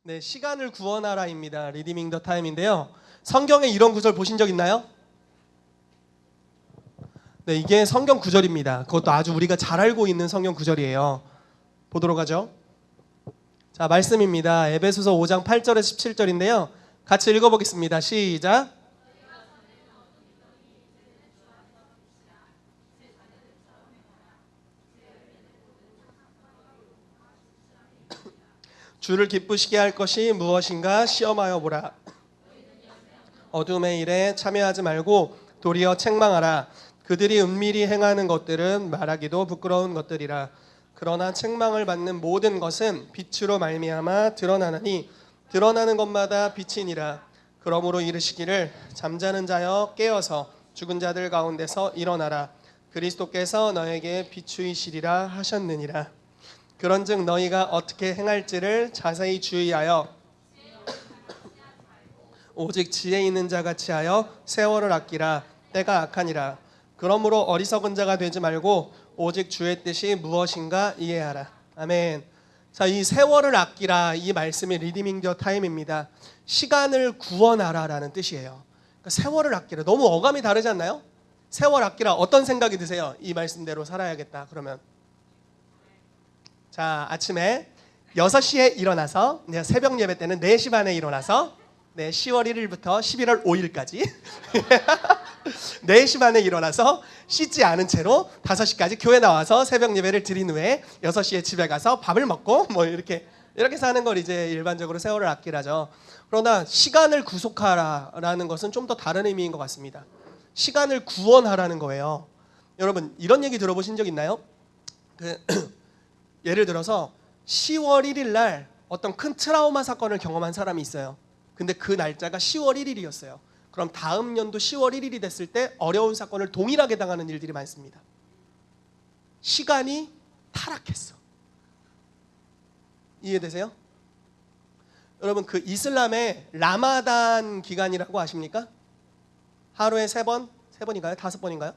네, 시간을 구원하라입니다. 리디밍 더 타임인데요. 성경에 이런 구절 보신 적 있나요? 네, 이게 성경 구절입니다. 그것도 아주 우리가 잘 알고 있는 성경 구절이에요. 보도록 하죠. 자, 말씀입니다. 에베소서 5장 8절에서 17절인데요. 같이 읽어보겠습니다. 시작. 주를 기쁘시게 할 것이 무엇인가 시험하여 보라. 어둠의 일에 참여하지 말고 도리어 책망하라. 그들이 은밀히 행하는 것들은 말하기도 부끄러운 것들이라. 그러나 책망을 받는 모든 것은 빛으로 말미암아 드러나나니 드러나는 것마다 빛이니라. 그러므로 이르시기를 잠자는 자여 깨어서 죽은 자들 가운데서 일어나라. 그리스도께서 너에게 비추이시리라 하셨느니라. 그런즉 너희가 어떻게 행할지를 자세히 주의하여 오직 지혜 있는 자같이 하여 세월을 아끼라. 때가 악하니라. 그러므로 어리석은 자가 되지 말고 오직 주의 뜻이 무엇인가 이해하라. 아멘. 자, 이 세월을 아끼라 이 말씀이 리디밍 더 타임입니다. 시간을 구원하라라는 뜻이에요. 그러니까 세월을 아끼라. 너무 어감이 다르지 않나요? 세월 아끼라 어떤 생각이 드세요? 이 말씀대로 살아야겠다 그러면. 자, 아침에 6시에 일어나서 새벽 예배 때는 4시 반에 일어나서 10월 1일부터 11월 5일까지 4시 반에 일어나서 씻지 않은 채로 5시까지 교회 나와서 새벽 예배를 드린 후에 6시에 집에 가서 밥을 먹고 이렇게 사는 걸 이제 일반적으로 세월을 아끼라죠. 그러나 시간을 구속하라라는 것은 좀 더 다른 의미인 것 같습니다. 시간을 구원하라는 거예요. 여러분 이런 얘기 들어보신 적 있나요? 예를 들어서 10월 1일 날 어떤 큰 트라우마 사건을 경험한 사람이 있어요. 근데 그 날짜가 10월 1일이었어요. 그럼 다음 연도 10월 1일이 됐을 때 어려운 사건을 동일하게 당하는 일들이 많습니다. 시간이 타락했어. 이해되세요? 여러분 그 이슬람의 라마단 기간이라고 아십니까? 하루에 3번인가요? 5번인가요?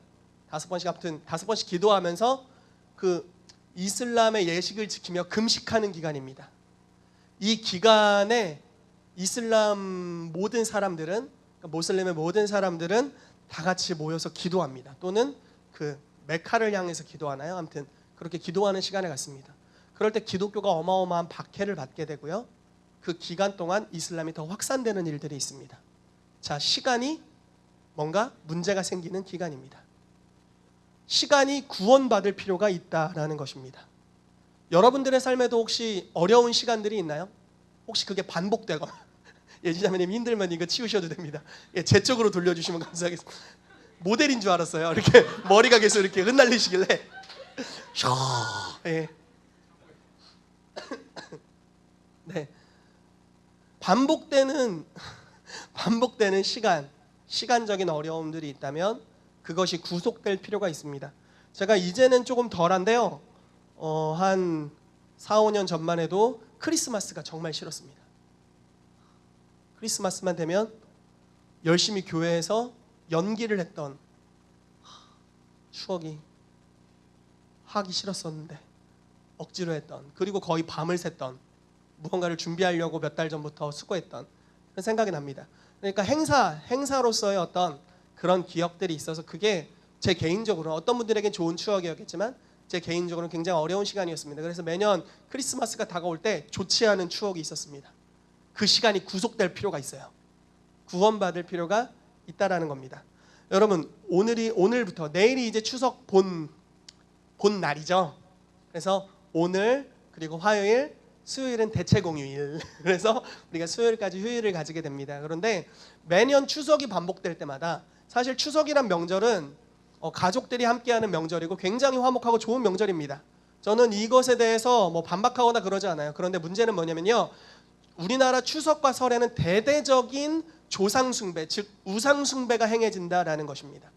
5번씩 아무튼 5번씩 기도하면서 그 이슬람의 예식을 지키며 금식하는 기간입니다. 이 기간에 이슬람 모든 사람들은 모슬림의 모든 사람들은 다 같이 모여서 기도합니다. 또는 그 메카를 향해서 기도하나요? 아무튼 그렇게 기도하는 시간을 갖습니다. 그럴 때 기독교가 어마어마한 박해를 받게 되고요. 그 기간 동안 이슬람이 더 확산되는 일들이 있습니다. 자, 시간이 뭔가 문제가 생기는 기간입니다. 시간이 구원받을 필요가 있다라는 것입니다. 여러분들의 삶에도 혹시 어려운 시간들이 있나요? 혹시 그게 반복되거나 예지자매님 힘들면 이거 치우셔도 됩니다. 제 쪽으로 돌려주시면 감사하겠습니다. 모델인 줄 알았어요. 이렇게 머리가 계속 이렇게 흩날리시길래 예. 네. 반복되는 시간적인 어려움들이 있다면 그것이 구속될 필요가 있습니다. 제가 이제는 조금 덜한데요. 한 4, 5년 전만 해도 크리스마스가 정말 싫었습니다. 크리스마스만 되면 열심히 교회에서 연기를 했던 추억이 하기 싫었었는데 억지로 했던, 그리고 거의 밤을 샜던, 무언가를 준비하려고 몇 달 전부터 수고했던 그런 생각이 납니다. 그러니까 행사로서의 어떤 그런 기억들이 있어서 그게 제 개인적으로 어떤 분들에겐 좋은 추억이었겠지만 제 개인적으로는 굉장히 어려운 시간이었습니다. 그래서 매년 크리스마스가 다가올 때 좋지 않은 추억이 있었습니다. 그 시간이 구속될 필요가 있어요. 구원받을 필요가 있다라는 겁니다. 여러분 오늘부터 내일이 이제 추석 본 날이죠. 그래서 오늘 그리고 화요일, 수요일은 대체공휴일. 그래서 우리가 수요일까지 휴일을 가지게 됩니다. 그런데 매년 추석이 반복될 때마다 사실 추석이란 명절은 가족들이 함께하는 명절이고 굉장히 화목하고 좋은 명절입니다. 저는 이것에 대해서 반박하거나 그러지 않아요. 그런데 문제는 뭐냐면요. 우리나라 추석과 설에는 대대적인 조상숭배, 즉 우상숭배가 행해진다라는 것입니다.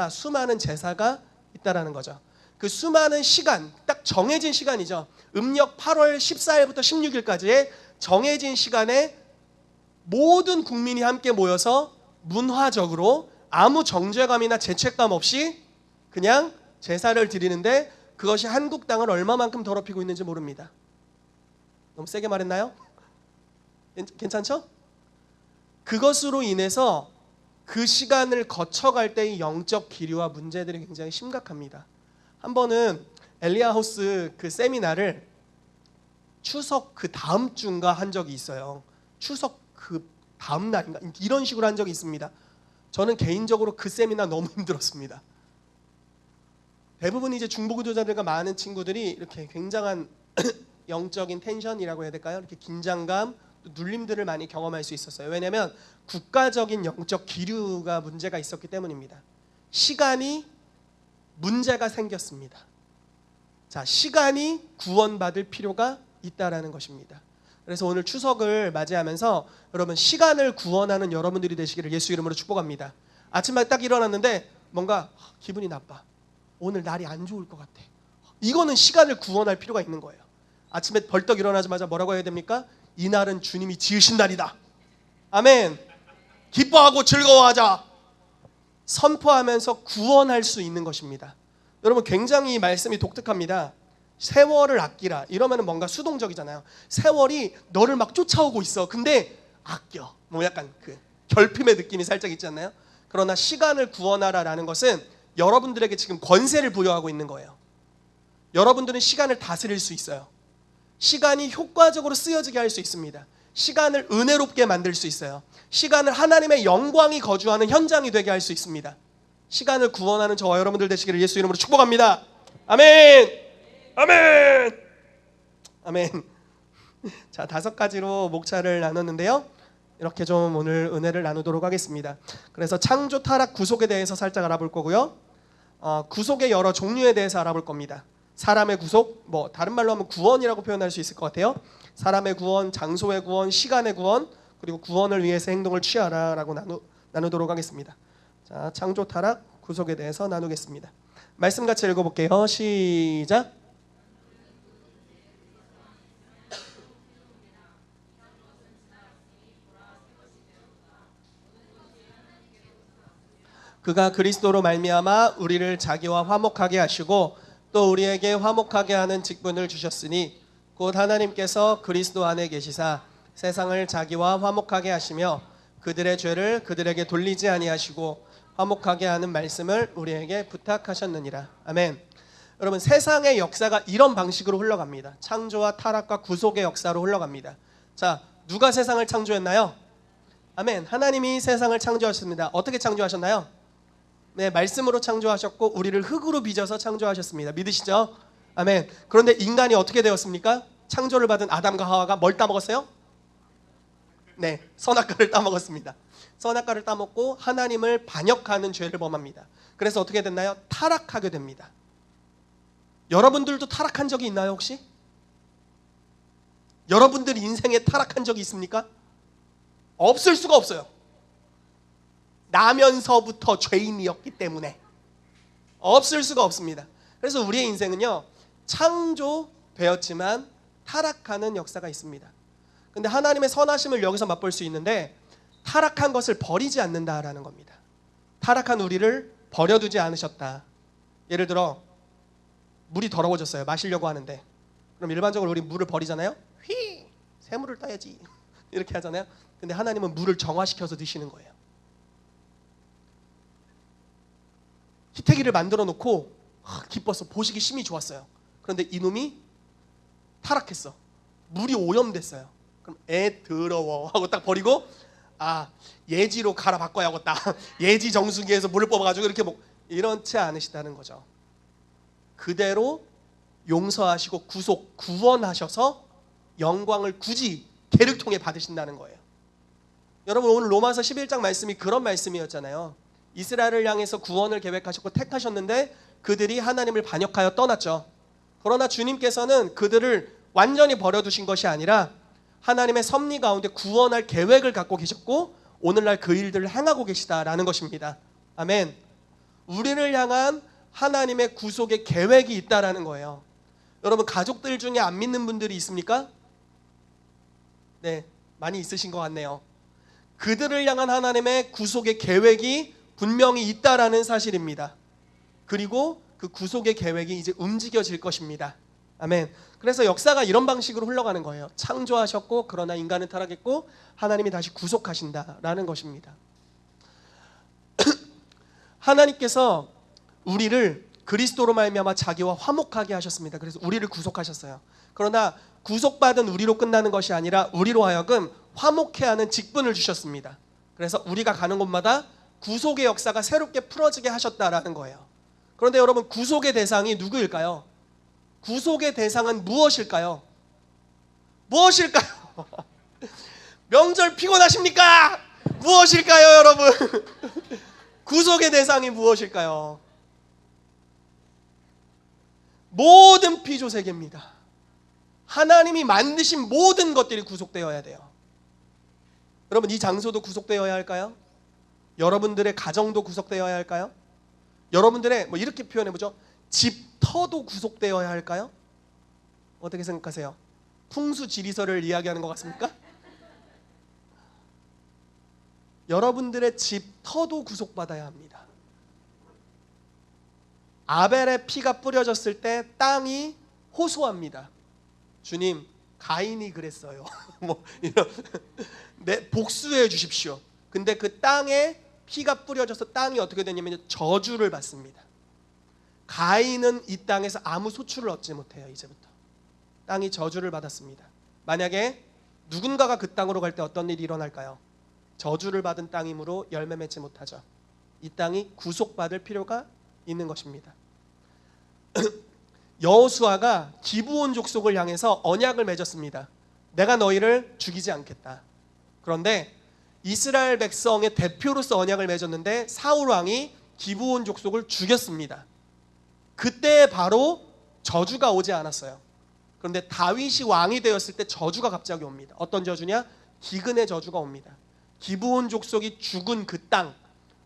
수많은 제사가 있다라는 거죠. 그 수많은 시간, 딱 정해진 시간이죠. 음력 8월 14일부터 16일까지의 정해진 시간에 모든 국민이 함께 모여서 문화적으로 아무 정죄감이나 죄책감 없이 그냥 제사를 드리는데 그것이 한국 땅을 얼마만큼 더럽히고 있는지 모릅니다. 너무 세게 말했나요? 괜찮죠? 그것으로 인해서 그 시간을 거쳐갈 때의 영적 기류와 문제들이 굉장히 심각합니다. 한 번은 엘리야호스 그 세미나를 추석 그 다음 주인가 한 적이 있어요. 추석 그 다음 날인가 이런 식으로 한 적이 있습니다. 저는 개인적으로 그 세미나 너무 힘들었습니다. 대부분 이제 중보기도자들과 많은 친구들이 이렇게 굉장한 영적인 텐션이라고 해야 될까요? 이렇게 긴장감, 눌림들을 많이 경험할 수 있었어요. 왜냐하면 국가적인 영적 기류가 문제가 있었기 때문입니다. 시간이 문제가 생겼습니다. 자, 시간이 구원받을 필요가 있다라는 것입니다. 그래서 오늘 추석을 맞이하면서 여러분 시간을 구원하는 여러분들이 되시기를 예수 이름으로 축복합니다. 아침에 딱 일어났는데 뭔가 기분이 나빠. 오늘 날이 안 좋을 것 같아. 이거는 시간을 구원할 필요가 있는 거예요. 아침에 벌떡 일어나자마자 뭐라고 해야 됩니까? 이 날은 주님이 지으신 날이다. 아멘. 기뻐하고 즐거워하자. 선포하면서 구원할 수 있는 것입니다. 여러분 굉장히 이 말씀이 독특합니다. 세월을 아끼라 이러면 뭔가 수동적이잖아요. 세월이 너를 막 쫓아오고 있어. 근데 아껴. 뭐 약간 그 결핍의 느낌이 살짝 있지 않나요? 그러나 시간을 구원하라라는 것은 여러분들에게 지금 권세를 부여하고 있는 거예요. 여러분들은 시간을 다스릴 수 있어요. 시간이 효과적으로 쓰여지게 할 수 있습니다. 시간을 은혜롭게 만들 수 있어요. 시간을 하나님의 영광이 거주하는 현장이 되게 할 수 있습니다. 시간을 구원하는 저와 여러분들 되시기를 예수 이름으로 축복합니다. 아멘. 아멘. 아멘. 자, 5가지로 목차를 나눴는데요. 이렇게 좀 오늘 은혜를 나누도록 하겠습니다. 그래서 창조, 타락, 구속에 대해서 살짝 알아볼 거고요. 구속의 여러 종류에 대해서 알아볼 겁니다. 사람의 구속, 뭐 다른 말로 하면 구원이라고 표현할 수 있을 것 같아요. 사람의 구원, 장소의 구원, 시간의 구원, 그리고 구원을 위해서 행동을 취하라라고 나누도록 하겠습니다. 자, 창조, 타락, 구속에 대해서 나누겠습니다. 말씀 같이 읽어볼게요. 시작. 그가 그리스도로 말미암아 우리를 자기와 화목하게 하시고 또 우리에게 화목하게 하는 직분을 주셨으니 곧 하나님께서 그리스도 안에 계시사 세상을 자기와 화목하게 하시며 그들의 죄를 그들에게 돌리지 아니하시고 화목하게 하는 말씀을 우리에게 부탁하셨느니라. 아멘. 여러분 세상의 역사가 이런 방식으로 흘러갑니다. 창조와 타락과 구속의 역사로 흘러갑니다. 자, 누가 세상을 창조했나요? 아멘. 하나님이 세상을 창조하셨습니다. 어떻게 창조하셨나요? 네, 말씀으로 창조하셨고 우리를 흙으로 빚어서 창조하셨습니다. 믿으시죠? 아멘. 그런데 인간이 어떻게 되었습니까? 창조를 받은 아담과 하와가 뭘 따먹었어요? 네, 선악과를 따먹었습니다. 선악과를 따먹고 하나님을 반역하는 죄를 범합니다. 그래서 어떻게 됐나요? 타락하게 됩니다. 여러분들도 타락한 적이 있나요 혹시? 여러분들 인생에 타락한 적이 있습니까? 없을 수가 없어요. 나면서부터 죄인이었기 때문에 없을 수가 없습니다. 그래서 우리의 인생은요 창조되었지만 타락하는 역사가 있습니다. 근데 하나님의 선하심을 여기서 맛볼 수 있는데 타락한 것을 버리지 않는다라는 겁니다. 타락한 우리를 버려두지 않으셨다. 예를 들어 물이 더러워졌어요. 마시려고 하는데 그럼 일반적으로 우리 물을 버리잖아요. 새물을 따야지 이렇게 하잖아요. 근데 하나님은 물을 정화시켜서 드시는 거예요. 희태기를 만들어 놓고 기뻤어. 보시기 심히 좋았어요. 그런데 이놈이 타락했어. 물이 오염됐어요. 그럼 더러워 하고 딱 버리고 예지로 갈아 바꿔야겠다. 예지 정수기에서 물을 뽑아가지고 이렇게 이렇지 않으시다는 거죠. 그대로 용서하시고 구원하셔서 영광을 굳이 걔를 통해 받으신다는 거예요. 여러분 오늘 로마서 11장 말씀이 그런 말씀이었잖아요. 이스라엘을 향해서 구원을 계획하셨고 택하셨는데 그들이 하나님을 반역하여 떠났죠. 그러나 주님께서는 그들을 완전히 버려두신 것이 아니라 하나님의 섭리 가운데 구원할 계획을 갖고 계셨고 오늘날 그 일들을 행하고 계시다라는 것입니다. 아멘. 우리를 향한 하나님의 구속의 계획이 있다라는 거예요. 여러분 가족들 중에 안 믿는 분들이 있습니까? 네, 많이 있으신 것 같네요. 그들을 향한 하나님의 구속의 계획이 분명히 있다라는 사실입니다. 그리고 그 구속의 계획이 이제 움직여질 것입니다. 아멘. 그래서 역사가 이런 방식으로 흘러가는 거예요. 창조하셨고 그러나 인간은 타락했고 하나님이 다시 구속하신다라는 것입니다. 하나님께서 우리를 그리스도로 말미암아 자기와 화목하게 하셨습니다. 그래서 우리를 구속하셨어요. 그러나 구속받은 우리로 끝나는 것이 아니라 우리로 하여금 화목해 하는 직분을 주셨습니다. 그래서 우리가 가는 곳마다 구속의 역사가 새롭게 풀어지게 하셨다라는 거예요. 그런데 여러분, 구속의 대상이 누구일까요? 구속의 대상은 무엇일까요? 무엇일까요? 명절 피곤하십니까? 무엇일까요, 여러분? 구속의 대상이 무엇일까요? 모든 피조세계입니다. 하나님이 만드신 모든 것들이 구속되어야 돼요. 여러분, 이 장소도 구속되어야 할까요? 여러분들의 가정도 구속되어야 할까요? 여러분들의 이렇게 표현해보죠. 집터도 구속되어야 할까요? 어떻게 생각하세요? 풍수지리설을 이야기하는 것 같습니까? 여러분들의 집터도 구속받아야 합니다. 아벨의 피가 뿌려졌을 때 땅이 호소합니다. 주님, 가인이 그랬어요. 복수해 주십시오. 근데 그 땅에 피가 뿌려져서 땅이 어떻게 되냐면 저주를 받습니다. 가인은 이 땅에서 아무 소출을 얻지 못해요. 이제부터 땅이 저주를 받았습니다. 만약에 누군가가 그 땅으로 갈 때 어떤 일이 일어날까요? 저주를 받은 땅이므로 열매 맺지 못하죠. 이 땅이 구속받을 필요가 있는 것입니다. 여호수아가 기브온 족속을 향해서 언약을 맺었습니다. 내가 너희를 죽이지 않겠다. 그런데 이스라엘 백성의 대표로서 언약을 맺었는데 사울 왕이 기브온 족속을 죽였습니다. 그때 바로 저주가 오지 않았어요. 그런데 다윗이 왕이 되었을 때 저주가 갑자기 옵니다. 어떤 저주냐? 기근의 저주가 옵니다. 기브온 족속이 죽은 그 땅,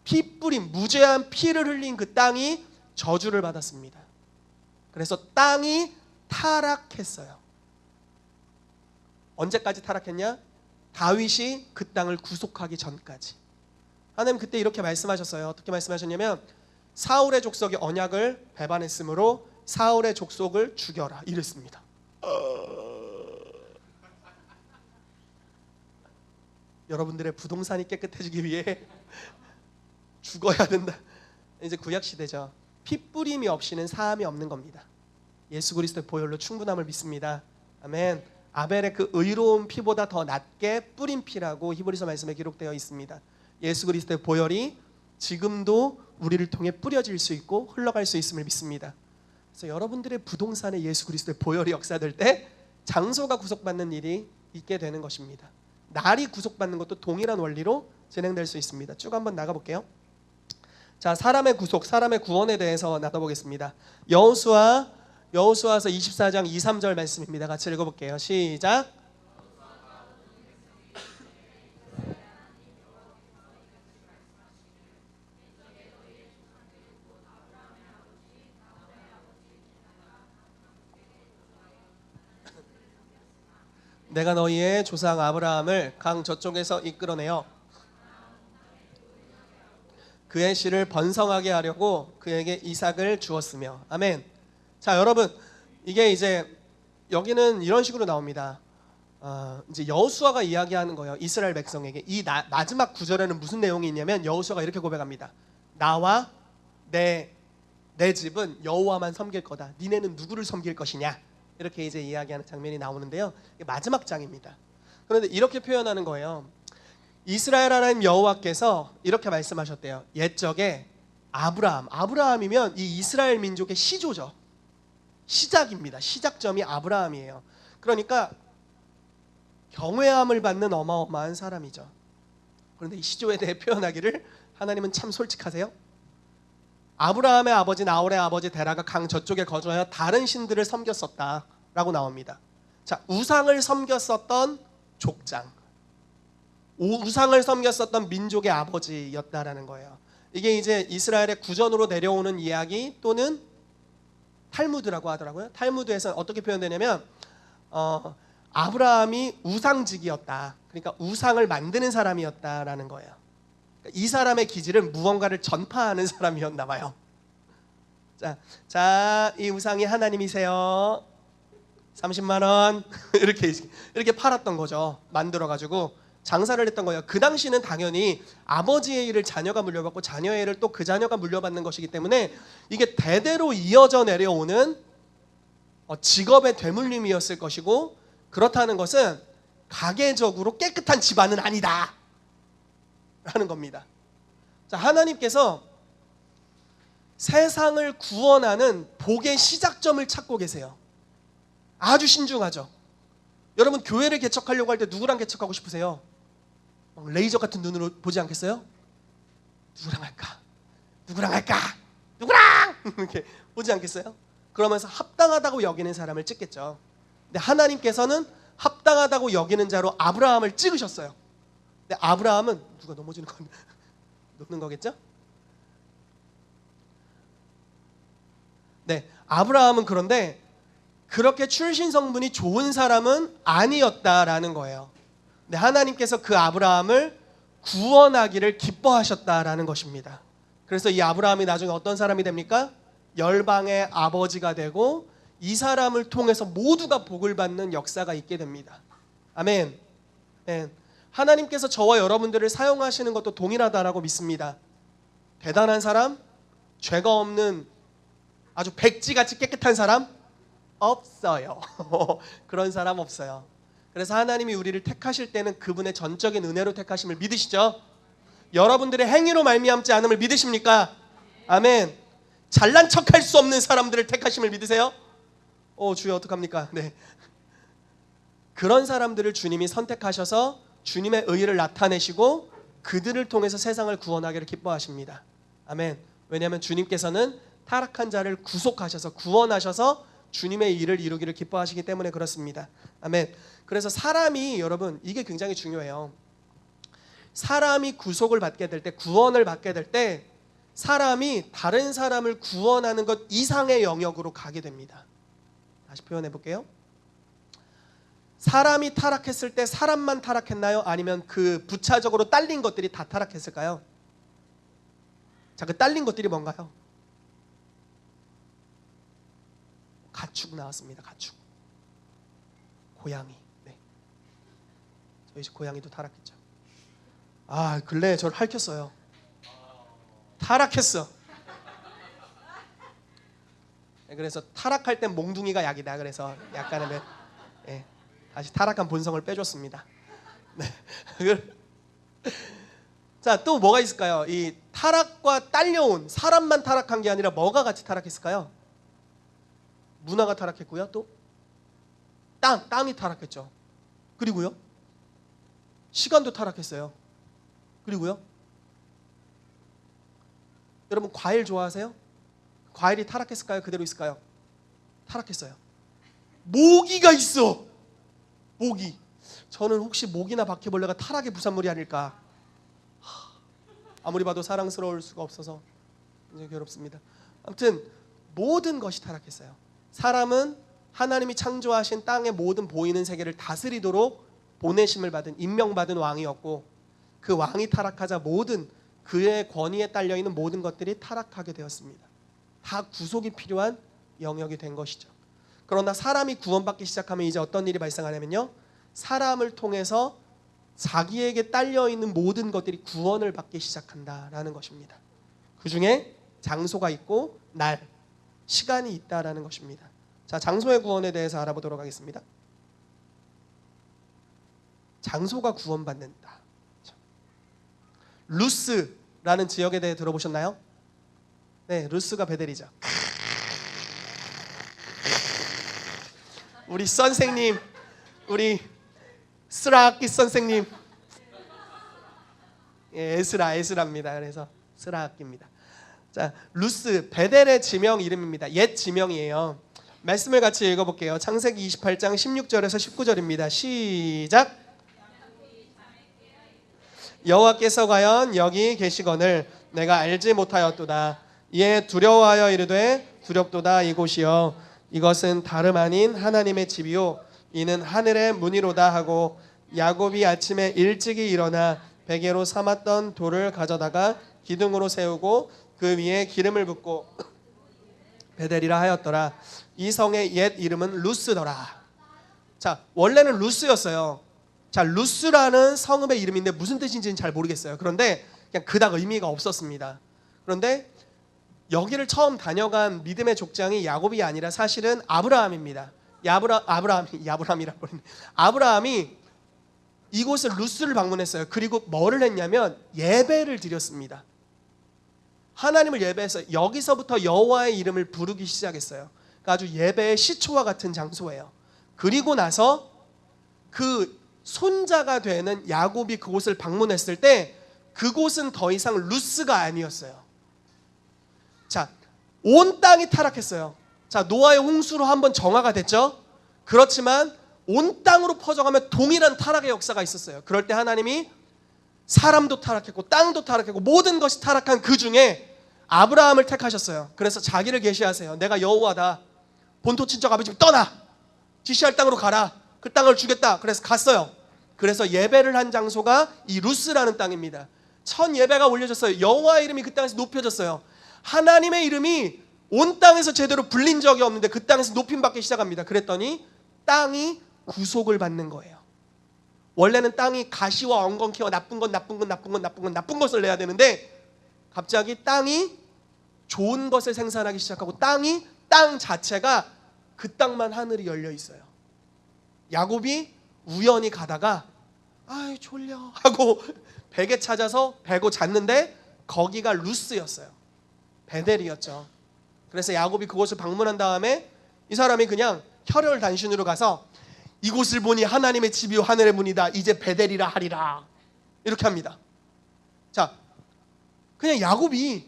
피 뿌린 무죄한 피를 흘린 그 땅이 저주를 받았습니다. 그래서 땅이 타락했어요. 언제까지 타락했냐? 다윗이 그 땅을 구속하기 전까지. 하나님 그때 이렇게 말씀하셨어요. 어떻게 말씀하셨냐면 사울의 족속이 언약을 배반했으므로 사울의 족속을 죽여라 이랬습니다. 여러분들의 부동산이 깨끗해지기 위해 죽어야 된다. 이제 구약 시대죠. 피 뿌림이 없이는 사함이 없는 겁니다. 예수 그리스도의 보혈로 충분함을 믿습니다. 아멘. 아벨의 그 의로운 피보다 더 낫게 뿌린 피라고 히브리서 말씀에 기록되어 있습니다. 예수 그리스도의 보혈이 지금도 우리를 통해 뿌려질 수 있고 흘러갈 수 있음을 믿습니다. 그래서 여러분들의 부동산에 예수 그리스도의 보혈이 역사될 때 장소가 구속받는 일이 있게 되는 것입니다. 날이 구속받는 것도 동일한 원리로 진행될 수 있습니다. 쭉 한번 나가볼게요. 자, 사람의 구속, 사람의 구원에 대해서 나눠보겠습니다. 여호수아서 24장 2, 3절 말씀입니다. 같이 읽어볼게요. 시작. 내가 너희의 조상 아브라함을 강 저쪽에서 이끌어내어 그의 씨를 번성하게 하려고 그에게 이삭을 주었으며. 아멘. 자, 여러분, 이게 이제 여기는 이런 식으로 나옵니다. 이제 여호수아가 이야기하는 거예요. 이스라엘 백성에게. 이 마지막 구절에는 무슨 내용이 있냐면 여호수아가 이렇게 고백합니다. 나와 내 집은 여호와만 섬길 거다. 니네는 누구를 섬길 것이냐? 이렇게 이제 이야기하는 장면이 나오는데요. 마지막 장입니다. 그런데 이렇게 표현하는 거예요. 이스라엘 하나님 여호와께서 이렇게 말씀하셨대요. 옛적에 아브라함이면 이 이스라엘 민족의 시조죠. 시작입니다. 시작점이 아브라함이에요. 그러니까 경외함을 받는 어마어마한 사람이죠. 그런데 이 시조에 대해 표현하기를 하나님은 참 솔직하세요. 아브라함의 아버지 나홀의 아버지 데라가 강 저쪽에 거주하여 다른 신들을 섬겼었다라고 나옵니다. 자, 우상을 섬겼었던 족장, 우상을 섬겼었던 민족의 아버지였다라는 거예요. 이게 이제 이스라엘의 구전으로 내려오는 이야기 또는 탈무드라고 하더라고요. 탈무드에서는 어떻게 표현되냐면 아브라함이 우상직이었다. 그러니까 우상을 만드는 사람이었다라는 거예요. 이 사람의 기질은 무언가를 전파하는 사람이었나 봐요. 자, 이 우상이 하나님이세요. 30만 원 이렇게 팔았던 거죠. 만들어 가지고 장사를 했던 거예요. 그 당시는 당연히 아버지의 일을 자녀가 물려받고 자녀의 일을 또 그 자녀가 물려받는 것이기 때문에 이게 대대로 이어져 내려오는 직업의 되물림이었을 것이고, 그렇다는 것은 가계적으로 깨끗한 집안은 아니다 라는 겁니다. 자, 하나님께서 세상을 구원하는 복의 시작점을 찾고 계세요. 아주 신중하죠. 여러분, 교회를 개척하려고 할 때 누구랑 개척하고 싶으세요? 레이저 같은 눈으로 보지 않겠어요? 누구랑 할까? 누구랑 할까? 누구랑! 이렇게 보지 않겠어요? 그러면서 합당하다고 여기는 사람을 찍겠죠. 근데 하나님께서는 합당하다고 여기는 자로 아브라함을 찍으셨어요. 근데 아브라함은 누가 넘어지는 건 놓는 거겠죠? 네, 아브라함은 그런데 그렇게 출신 성분이 좋은 사람은 아니었다라는 거예요. 근데 하나님께서 그 아브라함을 구원하기를 기뻐하셨다라는 것입니다. 그래서 이 아브라함이 나중에 어떤 사람이 됩니까? 열방의 아버지가 되고 이 사람을 통해서 모두가 복을 받는 역사가 있게 됩니다. 아멘. 네. 하나님께서 저와 여러분들을 사용하시는 것도 동일하다라고 믿습니다. 대단한 사람, 죄가 없는 아주 백지같이 깨끗한 사람 없어요. 그런 사람 없어요. 그래서 하나님이 우리를 택하실 때는 그분의 전적인 은혜로 택하심을 믿으시죠? 여러분들의 행위로 말미암지 않음을 믿으십니까? 아멘. 잘난 척할 수 없는 사람들을 택하심을 믿으세요? 주여 어떡합니까? 네. 그런 사람들을 주님이 선택하셔서 주님의 의를 나타내시고 그들을 통해서 세상을 구원하기를 기뻐하십니다. 아멘. 왜냐하면 주님께서는 타락한 자를 구속하셔서 구원하셔서 주님의 일을 이루기를 기뻐하시기 때문에 그렇습니다. 아멘. 그래서 사람이, 여러분, 이게 굉장히 중요해요. 사람이 구속을 받게 될 때, 구원을 받게 될 때 사람이 다른 사람을 구원하는 것 이상의 영역으로 가게 됩니다. 다시 표현해 볼게요. 사람이 타락했을 때 사람만 타락했나요? 아니면 그 부차적으로 딸린 것들이 다 타락했을까요? 자, 그 딸린 것들이 뭔가요? 가축 나왔습니다. 가축. 고양이. 네. 저희 집 고양이도 타락했죠. 근래에 저를 핥혔어요. 타락했어. 그래서 타락할 땐 몽둥이가 약이다. 그래서 약간의 다시 타락한 본성을 빼줬습니다. 네. 자, 또 뭐가 있을까요? 이 타락과 딸려온, 사람만 타락한 게 아니라 뭐가 같이 타락했을까요? 문화가 타락했고요. 또 땅이 타락했죠. 그리고요, 시간도 타락했어요. 그리고요, 여러분 과일 좋아하세요? 과일이 타락했을까요? 그대로 있을까요? 타락했어요. 모기가 있어. 모기. 저는 혹시 모기나 바퀴벌레가 타락의 부산물이 아닐까. 아무리 봐도 사랑스러울 수가 없어서 굉장히 괴롭습니다. 아무튼 모든 것이 타락했어요. 사람은 하나님이 창조하신 땅의 모든 보이는 세계를 다스리도록 보내심을 받은, 임명받은 왕이었고, 그 왕이 타락하자 모든 그의 권위에 딸려있는 모든 것들이 타락하게 되었습니다. 다 구속이 필요한 영역이 된 것이죠. 그러나 사람이 구원받기 시작하면 이제 어떤 일이 발생하냐면요, 사람을 통해서 자기에게 딸려있는 모든 것들이 구원을 받기 시작한다라는 것입니다. 그 중에 장소가 있고 날, 시간이 있다라는 것입니다. 자, 장소의 구원에 대해서 알아보도록 하겠습니다. 장소가 구원받는다. 루스라는 지역에 대해 들어보셨나요? 네, 루스가 베델이죠. 우리 선생님, 우리 스라악기 선생님, 에스라입니다. 그래서 스라악기입니다. 자, 루스, 베델의 지명 이름입니다. 옛 지명이에요. 말씀을 같이 읽어볼게요. 창세기 28장 16절에서 19절입니다. 시작. 여호와께서 과연 여기 계시거늘 내가 알지 못하였도다. 이에 두려워하여 이르되 두렵도다 이곳이여. 이것은 다름 아닌 하나님의 집이요 이는 하늘의 문이로다 하고, 야곱이 아침에 일찍이 일어나 베개로 삼았던 돌을 가져다가 기둥으로 세우고 그 위에 기름을 붓고 베델이라 하였더라. 이 성의 옛 이름은 루스더라. 자, 원래는 루스였어요. 자, 루스라는 성읍의 이름인데 무슨 뜻인지는 잘 모르겠어요. 그런데 그냥 그닥 의미가 없었습니다. 그런데 여기를 처음 다녀간 믿음의 족장이 야곱이 아니라 사실은 아브라함입니다. 아브라함이 이곳을 루스를 방문했어요. 그리고 뭐를 했냐면 예배를 드렸습니다. 하나님을 예배해서 여기서부터 여호와의 이름을 부르기 시작했어요. 그러니까 아주 예배의 시초와 같은 장소예요. 그리고 나서 그 손자가 되는 야곱이 그곳을 방문했을 때 그곳은 더 이상 루스가 아니었어요. 자, 온 땅이 타락했어요. 자, 노아의 홍수로 한번 정화가 됐죠. 그렇지만 온 땅으로 퍼져가며 동일한 타락의 역사가 있었어요. 그럴 때 하나님이 사람도 타락했고 땅도 타락했고 모든 것이 타락한 그 중에 아브라함을 택하셨어요. 그래서 자기를 계시하세요. 내가 여호와다. 본토 친척 아버지 집 떠나. 지시할 땅으로 가라. 그 땅을 주겠다. 그래서 갔어요. 그래서 예배를 한 장소가 이 루스라는 땅입니다. 첫 예배가 올려졌어요. 여호와의 이름이 그 땅에서 높여졌어요. 하나님의 이름이 온 땅에서 제대로 불린 적이 없는데 그 땅에서 높임받기 시작합니다. 그랬더니 땅이 구속을 받는 거예요. 원래는 땅이 가시와 엉겅퀴와 나쁜 것을 내야 되는데 갑자기 땅이 좋은 것을 생산하기 시작하고 땅 자체가 그 땅만 하늘이 열려 있어요. 야곱이 우연히 가다가 아이 졸려 하고 베개 찾아서 베고 잤는데 거기가 루스였어요. 베델이었죠. 그래서 야곱이 그곳을 방문한 다음에 이 사람이 그냥 혈혈단신으로 가서 이곳을 보니 하나님의 집이요 하늘의 문이다. 이제 베델이라 하리라. 이렇게 합니다. 자, 그냥 야곱이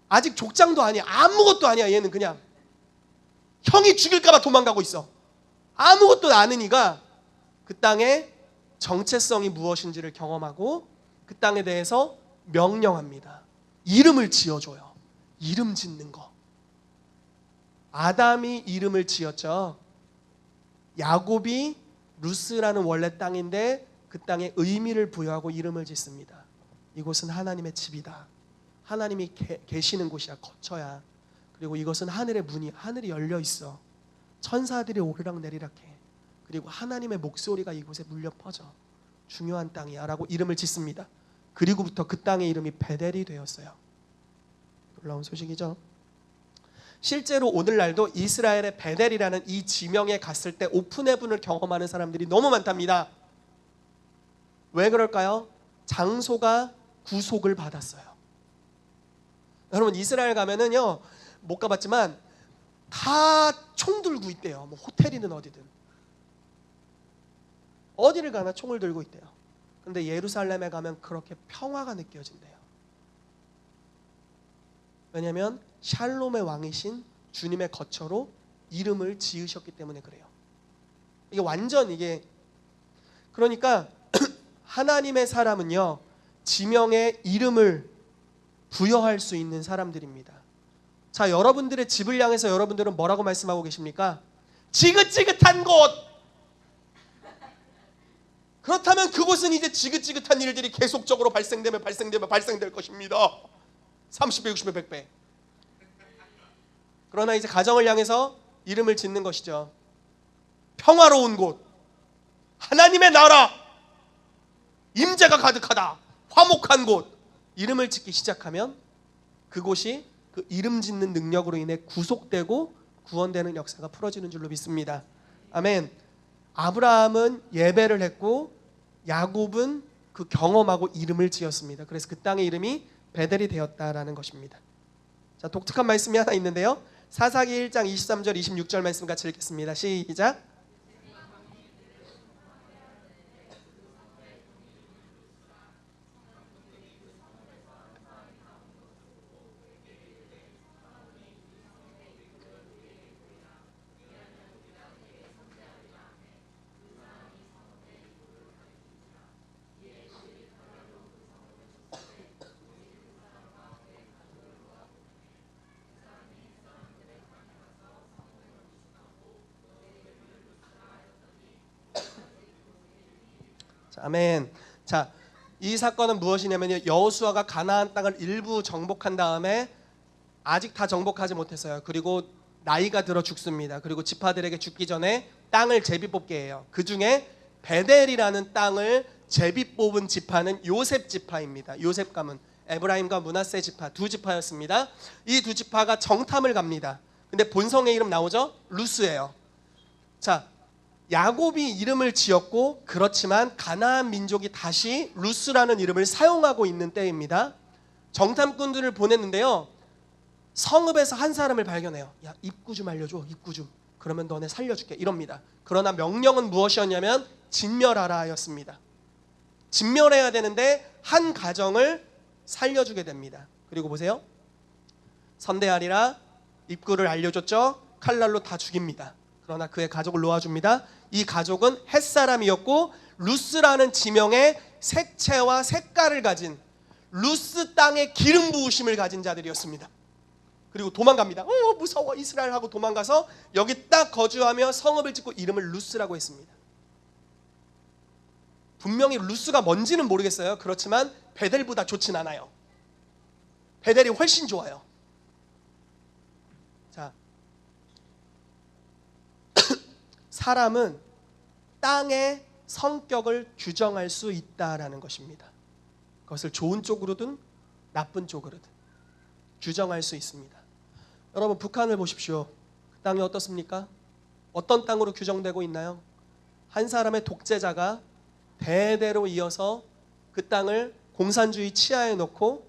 아직 족장도 아니야. 아무것도 아니야. 얘는 그냥 형이 죽일까 봐 도망가고 있어. 아무것도 아는 이가 그 땅의 정체성이 무엇인지를 경험하고 그 땅에 대해서 명령합니다. 이름을 지어줘요. 이름 짓는 거. 아담이 이름을 지었죠. 야곱이 루스라는 원래 땅인데 그 땅에 의미를 부여하고 이름을 짓습니다. 이곳은 하나님의 집이다. 하나님이 계시는 곳이야. 거처야. 그리고 이것은 하늘의 문이 하늘이 열려 있어. 천사들이 오르락 내리락 해. 그리고 하나님의 목소리가 이곳에 물려 퍼져. 중요한 땅이야 라고 이름을 짓습니다. 그리고부터 그 땅의 이름이 베델이 되었어요. 놀라운 소식이죠. 실제로 오늘날도 이스라엘의 베델이라는 이 지명에 갔을 때 오픈 헤븐을 경험하는 사람들이 너무 많답니다. 왜 그럴까요? 장소가 구속을 받았어요. 여러분 이스라엘 가면은요, 못 가봤지만 다 총 들고 있대요. 뭐 호텔이든 어디든 어디를 가나 총을 들고 있대요. 근데 예루살렘에 가면 그렇게 평화가 느껴진대요. 왜냐하면 샬롬의 왕이신 주님의 거처로 이름을 지으셨기 때문에 그래요. 이게 완전 이게 그러니까 하나님의 사람은요, 지명에 이름을 부여할 수 있는 사람들입니다. 자, 여러분들의 집을 향해서 여러분들은 뭐라고 말씀하고 계십니까? 지긋지긋한 곳. 그렇다면 그곳은 이제 지긋지긋한 일들이 계속적으로 발생될 것입니다. 30배, 60배, 100배. 그러나 이제 가정을 향해서 이름을 짓는 것이죠. 평화로운 곳, 하나님의 나라, 임재가 가득하다, 화목한 곳. 이름을 짓기 시작하면 그곳이 그 이름 짓는 능력으로 인해 구속되고 구원되는 역사가 풀어지는 줄로 믿습니다. 아멘. 아브라함은 예배를 했고 야곱은 그 경험하고 이름을 지었습니다. 그래서 그 땅의 이름이 베델이 되었다라는 것입니다. 자, 독특한 말씀이 하나 있는데요. 사사기 1장 23절 26절 말씀 같이 읽겠습니다. 시작. 아멘. 자, 이 사건은 무엇이냐면요, 여호수아가 가나안 땅을 일부 정복한 다음에 아직 다 정복하지 못했어요. 그리고 나이가 들어 죽습니다. 그리고 지파들에게 죽기 전에 땅을 제비 뽑게 해요. 그 중에 베델이라는 땅을 제비 뽑은 지파는 요셉 지파입니다. 요셉 가문, 에브라임과 므낫세 지파 두 지파였습니다. 이 두 지파가 정탐을 갑니다. 근데 본성의 이름 나오죠? 루스예요. 자, 야곱이 이름을 지었고 그렇지만 가나안 민족이 다시 루스라는 이름을 사용하고 있는 때입니다. 정탐꾼들을 보냈는데요, 성읍에서 한 사람을 발견해요. 야, 입구 좀 알려줘, 입구 좀. 그러면 너네 살려줄게, 이럽니다. 그러나 명령은 무엇이었냐면 진멸하라 였습니다. 진멸해야 되는데 한 가정을 살려주게 됩니다. 그리고 보세요, 선대하리라, 입구를 알려줬죠. 칼날로 다 죽입니다. 그러나 그의 가족을 놓아줍니다. 이 가족은 햇사람이었고 루스라는 지명의 색채와 색깔을 가진, 루스 땅의 기름 부으심을 가진 자들이었습니다. 그리고 도망갑니다. 무서워 이스라엘 하고 도망가서 여기 딱 거주하며 성읍을 짓고 이름을 루스라고 했습니다. 분명히 루스가 뭔지는 모르겠어요. 그렇지만 베델보다 좋진 않아요. 베델이 훨씬 좋아요. 자, 사람은 땅의 성격을 규정할 수 있다라는 것입니다. 그것을 좋은 쪽으로든 나쁜 쪽으로든 규정할 수 있습니다. 여러분, 북한을 보십시오. 그 땅이 어떻습니까? 어떤 땅으로 규정되고 있나요? 한 사람의 독재자가 대대로 이어서 그 땅을 공산주의 치하에 놓고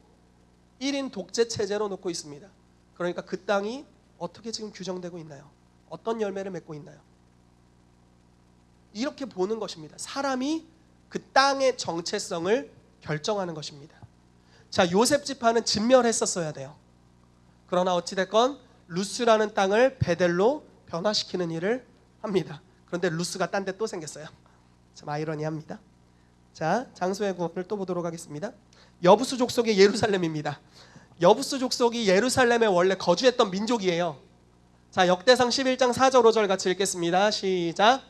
1인 독재 체제로 놓고 있습니다. 그러니까 그 땅이 어떻게 지금 규정되고 있나요? 어떤 열매를 맺고 있나요? 이렇게 보는 것입니다. 사람이 그 땅의 정체성을 결정하는 것입니다. 자, 요셉 지파는 진멸했었어야 돼요. 그러나 어찌됐건 루스라는 땅을 베델로 변화시키는 일을 합니다. 그런데 루스가 딴 데 또 생겼어요. 참 아이러니합니다. 자, 장소의 구원을 또 보도록 하겠습니다. 여부수 족속의 예루살렘입니다. 여부수 족속이 예루살렘에 원래 거주했던 민족이에요. 자, 역대상 11장 4절 5절 같이 읽겠습니다. 시작.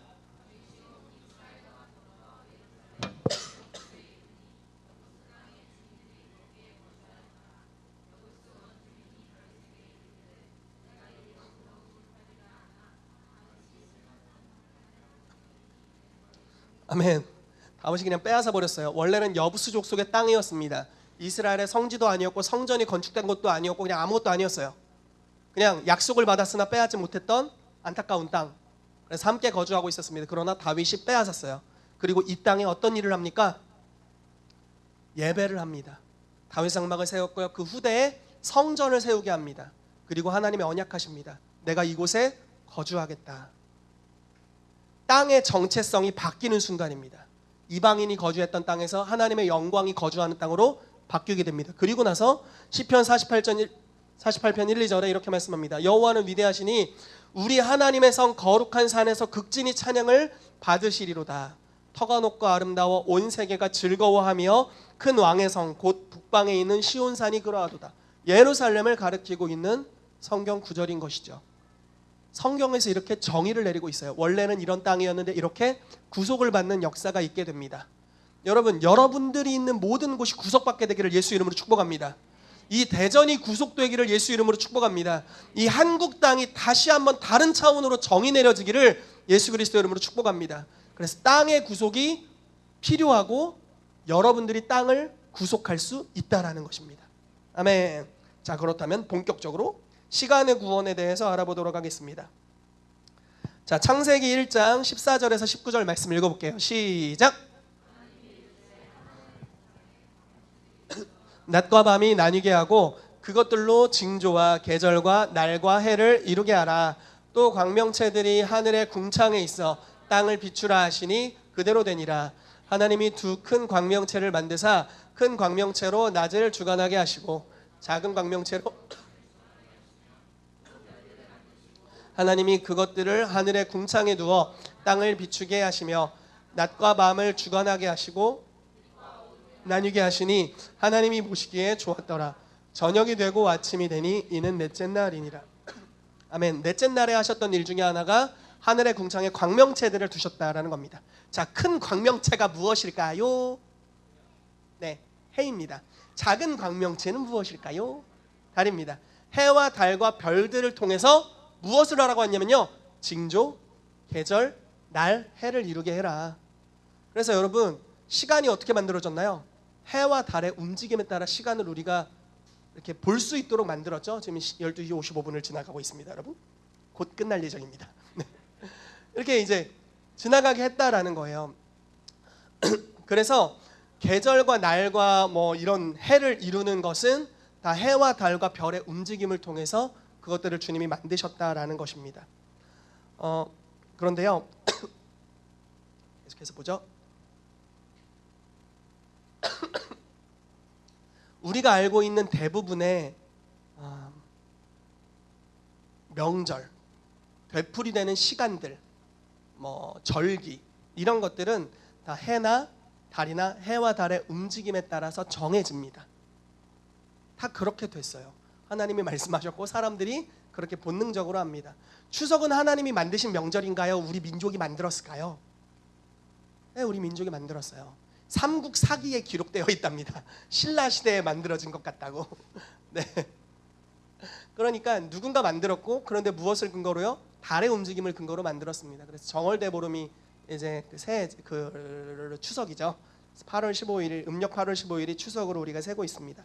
아멘. 다윗이 그냥 빼앗아 버렸어요. 원래는 여부수 족속의 땅이었습니다. 이스라엘의 성지도 아니었고 성전이 건축된 곳도 아니었고 그냥 아무것도 아니었어요. 그냥 약속을 받았으나 빼앗지 못했던 안타까운 땅. 그래서 함께 거주하고 있었습니다. 그러나 다윗이 빼앗았어요. 그리고 이 땅에 어떤 일을 합니까? 예배를 합니다. 다윗 장막을 세웠고요, 그 후대에 성전을 세우게 합니다. 그리고 하나님의 언약하십니다. 내가 이곳에 거주하겠다. 땅의 정체성이 바뀌는 순간입니다. 이방인이 거주했던 땅에서 하나님의 영광이 거주하는 땅으로 바뀌게 됩니다. 그리고 나서 시편 48편 1, 2절에 이렇게 말씀합니다. 여호와는 위대하시니 우리 하나님의 성 거룩한 산에서 극진히 찬양을 받으시리로다. 터가 높고 아름다워 온 세계가 즐거워하며 큰 왕의 성 곧 북방에 있는 시온산이 그러하도다. 예루살렘을 가리키고 있는 성경 구절인 것이죠. 성경에서 이렇게 정의를 내리고 있어요. 원래는 이런 땅이었는데 이렇게 구속을 받는 역사가 있게 됩니다. 여러분, 여러분들이 있는 모든 곳이 구속받게 되기를 예수 이름으로 축복합니다. 이 대전이 구속되기를 예수 이름으로 축복합니다. 이 한국 땅이 다시 한번 다른 차원으로 정의 내려지기를 예수 그리스도 이름으로 축복합니다. 그래서 땅의 구속이 필요하고 여러분들이 땅을 구속할 수 있다라는 것입니다. 아멘. 자, 그렇다면 본격적으로 시간의 구원에 대해서 알아보도록 하겠습니다. 자, 창세기 1장 14절에서 19절 말씀 읽어볼게요. 시작. 낮과 밤이 나뉘게 하고 그것들로 징조와 계절과 날과 해를 이루게 하라. 또 광명체들이 하늘의 궁창에 있어 땅을 비추라 하시니 그대로 되니라. 하나님이 두 큰 광명체를 만드사 큰 광명체로 낮을 주관하게 하시고 작은 광명체로 하나님이 그것들을 하늘의 궁창에 두어 땅을 비추게 하시며 낮과 밤을 주관하게 하시고 나뉘게 하시니 하나님이 보시기에 좋았더라. 저녁이 되고 아침이 되니 이는 넷째 날이니라. 아멘. 넷째 날에 하셨던 일 중에 하나가 하늘의 궁창에 광명체들을 두셨다라는 겁니다. 자, 큰 광명체가 무엇일까요? 네, 해입니다. 작은 광명체는 무엇일까요? 달입니다. 해와 달과 별들을 통해서 무엇을 하라고 했냐면요, 징조, 계절, 날, 해를 이루게 해라. 그래서 여러분 시간이 어떻게 만들어졌나요? 해와 달의 움직임에 따라 시간을 우리가 이렇게 볼 수 있도록 만들었죠. 지금 12시 55분을 지나가고 있습니다. 여러분 곧 끝날 예정입니다. 네. 이렇게 이제 지나가게 했다라는 거예요. 그래서 계절과 날과 뭐 이런 해를 이루는 것은 다 해와 달과 별의 움직임을 통해서 그것들을 주님이 만드셨다라는 것입니다. 그런데요. 계속해서 보죠. 우리가 알고 있는 대부분의 명절, 되풀이되는 시간들, 뭐 절기 이런 것들은 다 해나 달이나 해와 달의 움직임에 따라서 정해집니다. 다 그렇게 됐어요. 하나님이 말씀하셨고 사람들이 그렇게 본능적으로 합니다. 추석은 하나님이 만드신 명절인가요? 우리 민족이 만들었을까요? 네, 우리 민족이 만들었어요. 삼국 사기에 기록되어 있답니다. 신라 시대에 만들어진 것 같다고. 네. 그러니까 누군가 만들었고 그런데 무엇을 근거로요? 달의 움직임을 근거로 만들었습니다. 그래서 정월대보름이 이제 새해 추석이죠. 8월 15일 음력 8월 15일이 추석으로 우리가 세고 있습니다.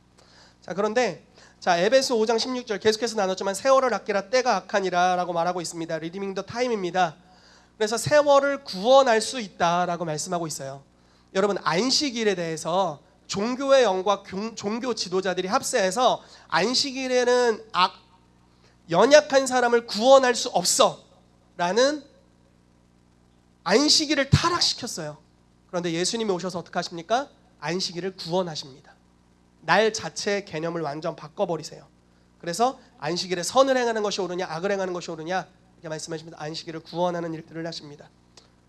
자, 그런데 에베소 5장 16절 계속해서 나눴지만 세월을 아끼라 때가 악하니라라고 말하고 있습니다. 리디밍 더 타임입니다. 그래서 세월을 구원할 수 있다라고 말씀하고 있어요. 여러분 안식일에 대해서 종교의 영과 종교 지도자들이 합세해서 안식일에는 연약한 사람을 구원할 수 없어 라는 안식일을 타락시켰어요. 그런데 예수님이 오셔서 어떻게 하십니까? 안식일을 구원하십니다. 날 자체의 개념을 완전 바꿔버리세요. 그래서 안식일에 선을 행하는 것이 옳으냐 악을 행하는 것이 옳으냐 이렇게 말씀하시면서 안식일을 구원하는 일들을 하십니다.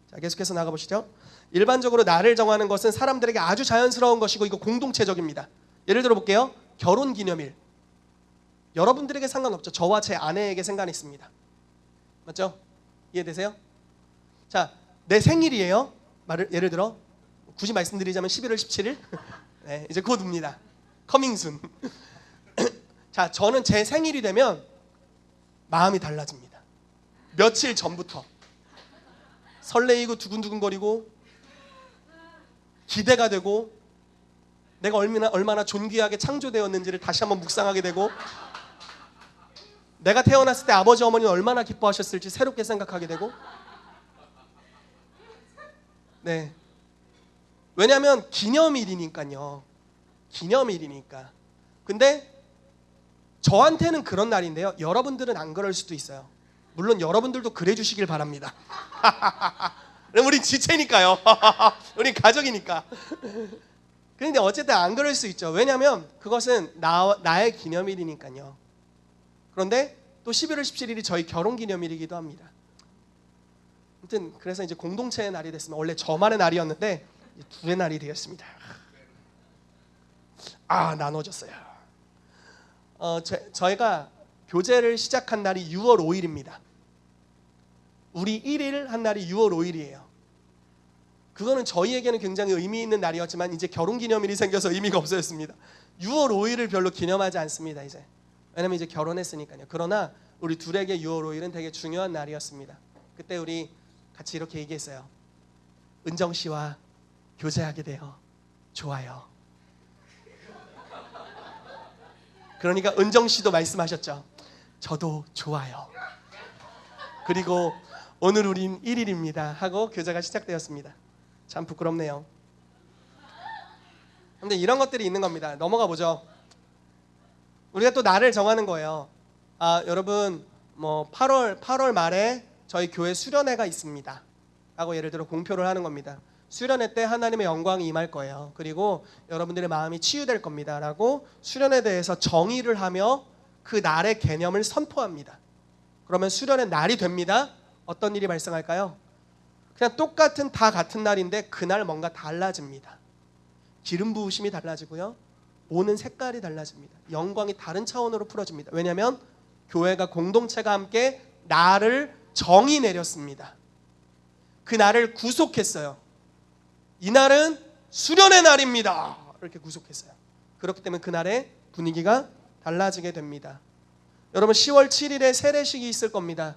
자, 계속해서 나가보시죠. 일반적으로 날을 정하는 것은 사람들에게 아주 자연스러운 것이고 이거 공동체적입니다. 예를 들어 볼게요. 결혼기념일. 여러분들에게 상관없죠. 저와 제 아내에게 상관이 있습니다. 맞죠? 이해되세요? 자, 내 생일이에요. 예를 들어 굳이 말씀드리자면 11월 17일. 네, 이제 곧 옵니다. 커밍순. 자, 저는 제 생일이 되면 마음이 달라집니다. 며칠 전부터 설레이고 두근두근거리고 기대가 되고 내가 얼마나 존귀하게 창조되었는지를 다시 한번 묵상하게 되고 내가 태어났을 때 아버지 어머니는 얼마나 기뻐하셨을지 새롭게 생각하게 되고 네. 왜냐하면 기념일이니까요. 기념일이니까. 근데 저한테는 그런 날인데요. 여러분들은 안 그럴 수도 있어요. 물론 여러분들도 그래 주시길 바랍니다. 우리 지체니까요. 우리 가족이니까. 그런데 어쨌든 안 그럴 수 있죠. 왜냐하면 그것은 나의 기념일이니까요. 그런데 또 11월 17일이 저희 결혼기념일이기도 합니다. 아무튼 그래서 이제 공동체의 날이 됐습니다. 원래 저만의 날이었는데 둘의 날이 되었습니다. 나눠졌어요. 저희가 교제를 시작한 날이 6월 5일입니다. 우리 1일 한 날이 6월 5일이에요. 그거는 저희에게는 굉장히 의미 있는 날이었지만 이제 결혼기념일이 생겨서 의미가 없어졌습니다. 6월 5일을 별로 기념하지 않습니다. 이제 왜냐면 이제 결혼했으니까요. 그러나 우리 둘에게 6월 5일은 되게 중요한 날이었습니다. 그때 우리 같이 이렇게 얘기했어요. 은정 씨와 교제하게 되어 좋아요. 그러니까 은정 씨도 말씀하셨죠. 저도 좋아요. 그리고 오늘 우린 1일입니다 하고 교제가 시작되었습니다. 참 부끄럽네요. 근데 이런 것들이 있는 겁니다. 넘어가 보죠. 우리가 또 날을 정하는 거예요. 여러분 뭐 8월 말에 저희 교회 수련회가 있습니다 하고 예를 들어 공표를 하는 겁니다. 수련회 때 하나님의 영광이 임할 거예요. 그리고 여러분들의 마음이 치유될 겁니다 라고 수련에 대해서 정의를 하며 그 날의 개념을 선포합니다. 그러면 수련의 날이 됩니다. 어떤 일이 발생할까요? 그냥 똑같은 다 같은 날인데 그날 뭔가 달라집니다. 기름 부으심이 달라지고요. 오는 색깔이 달라집니다. 영광이 다른 차원으로 풀어집니다. 왜냐하면 교회가 공동체가 함께 날을 정의 내렸습니다. 그 날을 구속했어요. 이 날은 수련의 날입니다. 이렇게 구속했어요. 그렇기 때문에 그날의 분위기가 달라지게 됩니다. 여러분 10월 7일에 세례식이 있을 겁니다.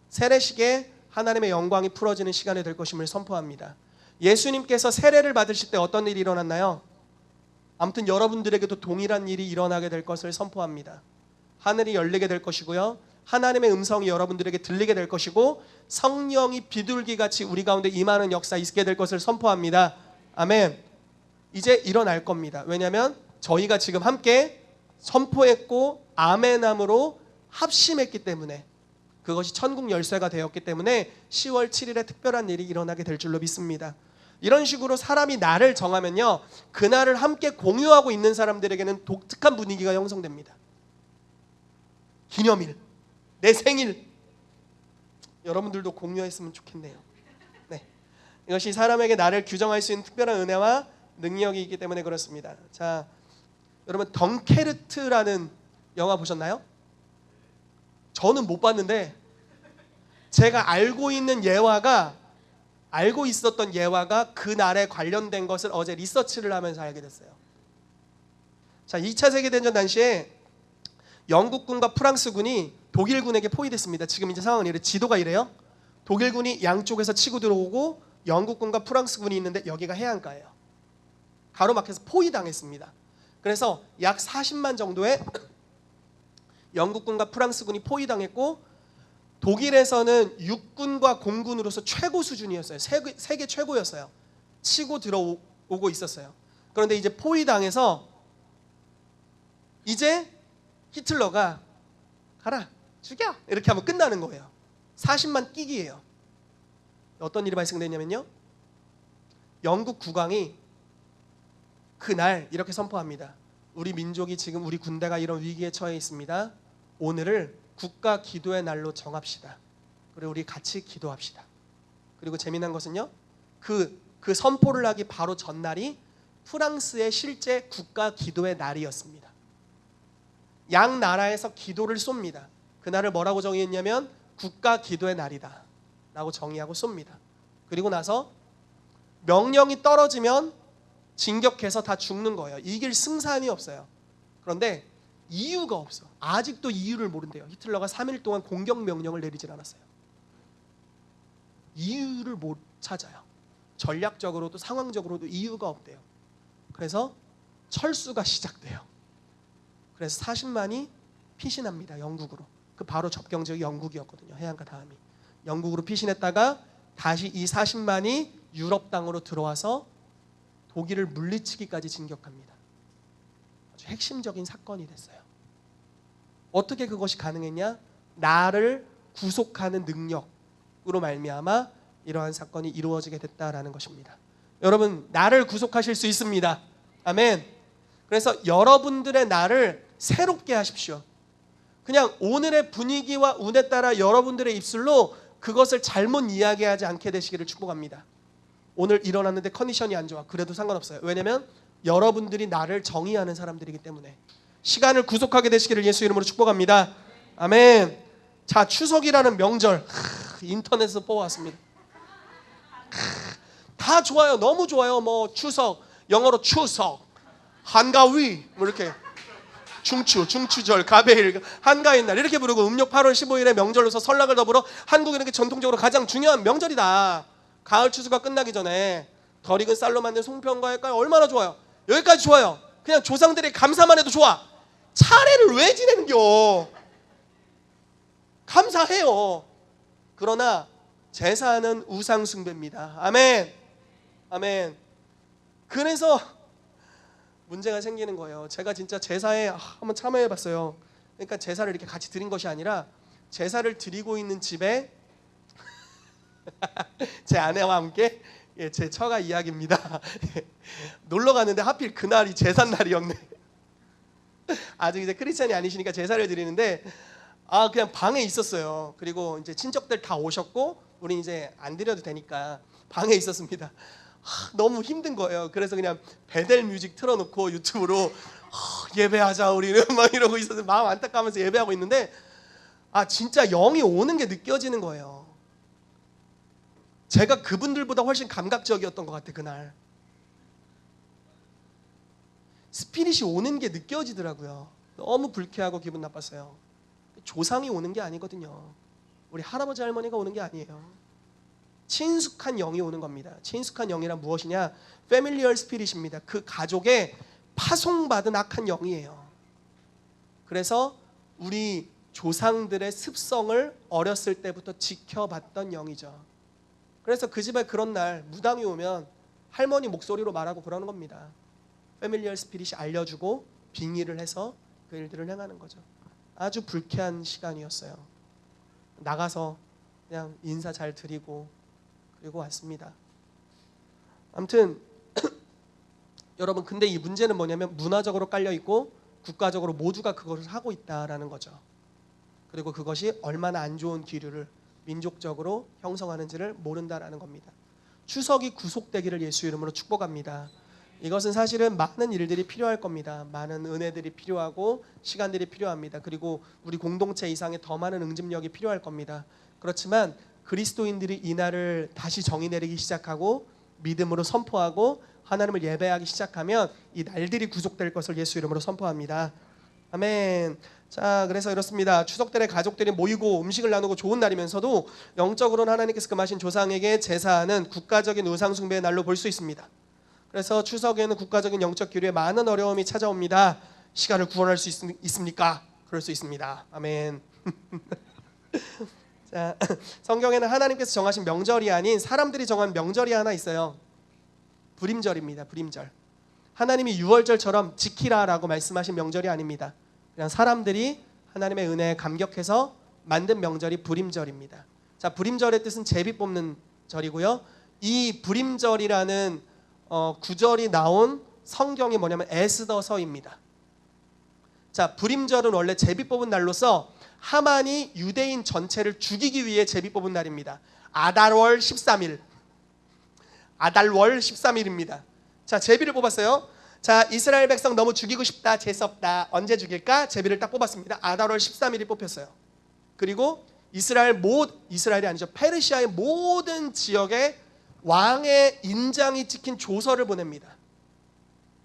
세례식에 하나님의 영광이 풀어지는 시간이 될 것임을 선포합니다. 예수님께서 세례를 받으실 때 어떤 일이 일어났나요? 아무튼 여러분들에게도 동일한 일이 일어나게 될 것을 선포합니다. 하늘이 열리게 될 것이고요, 하나님의 음성이 여러분들에게 들리게 될 것이고, 성령이 비둘기같이 우리 가운데 임하는 역사 있게 될 것을 선포합니다. 아멘. 이제 일어날 겁니다. 왜냐하면 저희가 지금 함께 선포했고 아멘함으로 합심했기 때문에, 그것이 천국 열쇠가 되었기 때문에 10월 7일에 특별한 일이 일어나게 될 줄로 믿습니다. 이런 식으로 사람이 날을 정하면요, 그날을 함께 공유하고 있는 사람들에게는 독특한 분위기가 형성됩니다. 기념일, 내 생일, 여러분들도 공유했으면 좋겠네요. 네, 이것이 사람에게 나를 규정할 수 있는 특별한 은혜와 능력이 있기 때문에 그렇습니다. 자, 여러분 덩케르트라는 영화 보셨나요? 저는 못 봤는데 제가 알고 있었던 예화가 그날에 관련된 것을 어제 리서치를 하면서 알게 됐어요. 자, 2차 세계대전 당시에 영국군과 프랑스군이 독일군에게 포위됐습니다. 지금 이제 상황은 이래, 지도가 이래요. 독일군이 양쪽에서 치고 들어오고 영국군과 프랑스군이 있는데 여기가 해안가예요. 가로막혀서 포위당했습니다. 그래서 약 40만 정도의 영국군과 프랑스군이 포위당했고, 독일에서는 육군과 공군으로서 최고 수준이었어요. 세계 최고였어요. 치고 들어오고 있었어요. 그런데 이제 포위당해서 이제 히틀러가 가라, 죽여, 이렇게 하면 끝나는 거예요. 40만 끼기예요. 어떤 일이 발생됐냐면요, 영국 국왕이 그날 이렇게 선포합니다. 우리 민족이 지금, 우리 군대가 이런 위기에 처해 있습니다. 오늘을 국가 기도의 날로 정합시다. 그리고 우리 같이 기도합시다. 그리고 재미난 것은요, 그 선포를 하기 바로 전날이 프랑스의 실제 국가 기도의 날이었습니다. 양 나라에서 기도를 쏩니다. 그날을 뭐라고 정의했냐면 국가 기도의 날이다 라고 정의하고 쏩니다. 그리고 나서 명령이 떨어지면 진격해서 다 죽는 거예요. 이길 승산이 없어요. 그런데 이유가 없어. 아직도 이유를 모른대요. 히틀러가 3일 동안 공격 명령을 내리질 않았어요. 이유를 못 찾아요. 전략적으로도 상황적으로도 이유가 없대요. 그래서 철수가 시작돼요. 그래서 40만이 피신합니다. 영국으로. 그 바로 접경지역이 영국이었거든요. 해안가 다음이. 영국으로 피신했다가 다시 이 40만이 유럽 땅으로 들어와서 독일을 물리치기까지 진격합니다. 아주 핵심적인 사건이 됐어요. 어떻게 그것이 가능했냐? 나를 구속하는 능력으로 말미암아 이러한 사건이 이루어지게 됐다라는 것입니다. 여러분, 나를 구속하실 수 있습니다. 아멘. 그래서 여러분들의 나를 새롭게 하십시오. 그냥 오늘의 분위기와 운에 따라 여러분들의 입술로 그것을 잘못 이야기하지 않게 되시기를 축복합니다. 오늘 일어났는데 컨디션이 안 좋아. 그래도 상관없어요. 왜냐면 여러분들이 나를 정의하는 사람들이기 때문에. 시간을 구속하게 되시기를 예수 이름으로 축복합니다. 아멘. 자, 추석이라는 명절 인터넷에서 뽑아왔습니다. 다 좋아요. 너무 좋아요. 뭐 추석, 영어로 추석, 한가위, 뭐 이렇게 중추절, 가베일, 한가인 날 이렇게 부르고, 음력 8월 15일에 명절로서 설날을 더불어 한국인에게 전통적으로 가장 중요한 명절이다. 가을 추수가 끝나기 전에 덜 익은 쌀로 만든 송편과 햇깔 얼마나 좋아요. 여기까지 좋아요. 그냥 조상들의 감사만 해도 좋아. 차례를 왜 지내는겨? 감사해요. 그러나 제사는 우상 숭배입니다. 아멘. 아멘. 그래서 문제가 생기는 거예요. 제가 진짜 제사에 한번 참여해봤어요. 그러니까 제사를 이렇게 같이 드린 것이 아니라, 제사를 드리고 있는 집에 제 아내와 함께, 제 처가 이야기입니다. 놀러 갔는데 하필 그날이 제삿날이었네. 아직 이제 크리스찬이 아니시니까 제사를 드리는데, 그냥 방에 있었어요. 그리고 이제 친척들 다 오셨고, 우리 이제 안 드려도 되니까 방에 있었습니다. 너무 힘든 거예요. 그래서 그냥 베델 뮤직 틀어놓고 유튜브로 예배하자 우리는 막 이러고 있어서 마음 안타까우면서 예배하고 있는데, 진짜 영이 오는 게 느껴지는 거예요. 제가 그분들보다 훨씬 감각적이었던 것 같아. 그날 스피릿이 오는 게 느껴지더라고요. 너무 불쾌하고 기분 나빴어요. 조상이 오는 게 아니거든요. 우리 할아버지 할머니가 오는 게 아니에요. 친숙한 영이 오는 겁니다. 친숙한 영이란 무엇이냐? 패밀리얼 스피릿입니다. 그 가족에 파송받은 악한 영이에요. 그래서 우리 조상들의 습성을 어렸을 때부터 지켜봤던 영이죠. 그래서 그 집에 그런 날 무당이 오면 할머니 목소리로 말하고 그러는 겁니다. 패밀리얼 스피릿이 알려주고 빙의를 해서 그 일들을 행하는 거죠. 아주 불쾌한 시간이었어요. 나가서 그냥 인사 잘 드리고 그리고 왔습니다. 아무튼 여러분, 근데 이 문제는 뭐냐면 문화적으로 깔려 있고 국가적으로 모두가 그것을 하고 있다라는 거죠. 그리고 그것이 얼마나 안 좋은 기류를 민족적으로 형성하는지를 모른다라는 겁니다. 추석이 구속되기를 예수 이름으로 축복합니다. 이것은 사실은 많은 일들이 필요할 겁니다. 많은 은혜들이 필요하고 시간들이 필요합니다. 그리고 우리 공동체 이상의 더 많은 응집력이 필요할 겁니다. 그렇지만 그리스도인들이 이 날을 다시 정의 내리기 시작하고 믿음으로 선포하고 하나님을 예배하기 시작하면 이 날들이 구속될 것을 예수 이름으로 선포합니다. 아멘. 자, 그래서 이렇습니다. 추석 때 가족들이 모이고 음식을 나누고 좋은 날이면서도 영적으로는 하나님께서 금하신 조상에게 제사하는 국가적인 우상 숭배의 날로 볼 수 있습니다. 그래서 추석에는 국가적인 영적 기류에 많은 어려움이 찾아옵니다. 시간을 구원할 수 있습니까? 그럴 수 있습니다. 아멘. 자, 성경에는 하나님께서 정하신 명절이 아닌 사람들이 정한 명절이 하나 있어요. 불임절입니다. 불임절. 하나님이 유월절처럼 지키라라고 말씀하신 명절이 아닙니다. 그냥 사람들이 하나님의 은혜에 감격해서 만든 명절이 불임절입니다. 자, 불임절의 뜻은 제비 뽑는 절이고요. 이 불임절이라는 구절이 나온 성경이 뭐냐면 에스더서입니다. 자, 불임절은 원래 제비 뽑은 날로서 하만이 유대인 전체를 죽이기 위해 제비 뽑은 날입니다. 아달월 13일. 아달월 13일입니다. 자, 제비를 뽑았어요. 자, 이스라엘 백성 너무 죽이고 싶다, 재수없다. 언제 죽일까? 제비를 딱 뽑았습니다. 아달월 13일이 뽑혔어요. 그리고 이스라엘이 아니죠. 페르시아의 모든 지역에 왕의 인장이 찍힌 조서를 보냅니다.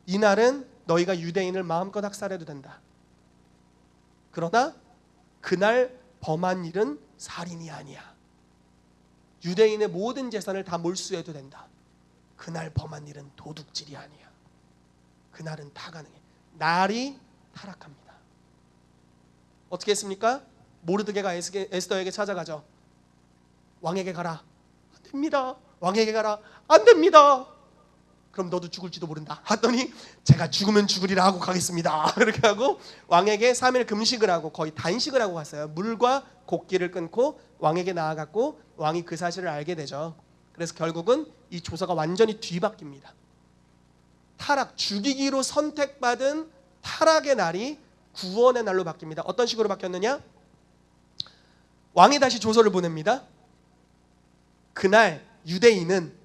이날은 너희가 유대인을 마음껏 학살해도 된다. 그러나 그날 범한 일은 살인이 아니야. 유대인의 모든 재산을 다 몰수해도 된다. 그날 범한 일은 도둑질이 아니야. 그날은 다 가능해. 날이 타락합니다. 어떻게 했습니까? 모르드게가 에스더에게 찾아가죠. 왕에게 가라. 안 됩니다. 왕에게 가라. 안 됩니다. 그럼 너도 죽을지도 모른다. 하더니 제가 죽으면 죽으리라 하고 가겠습니다. 이렇게 하고 왕에게 3일 금식을 하고 거의 단식을 하고 갔어요. 물과 곡기를 끊고 왕에게 나아갔고 왕이 그 사실을 알게 되죠. 그래서 결국은 이 조서가 완전히 뒤바뀝니다. 타락, 죽이기로 선택받은 타락의 날이 구원의 날로 바뀝니다. 어떤 식으로 바뀌었느냐? 왕이 다시 조서를 보냅니다. 그날 유대인은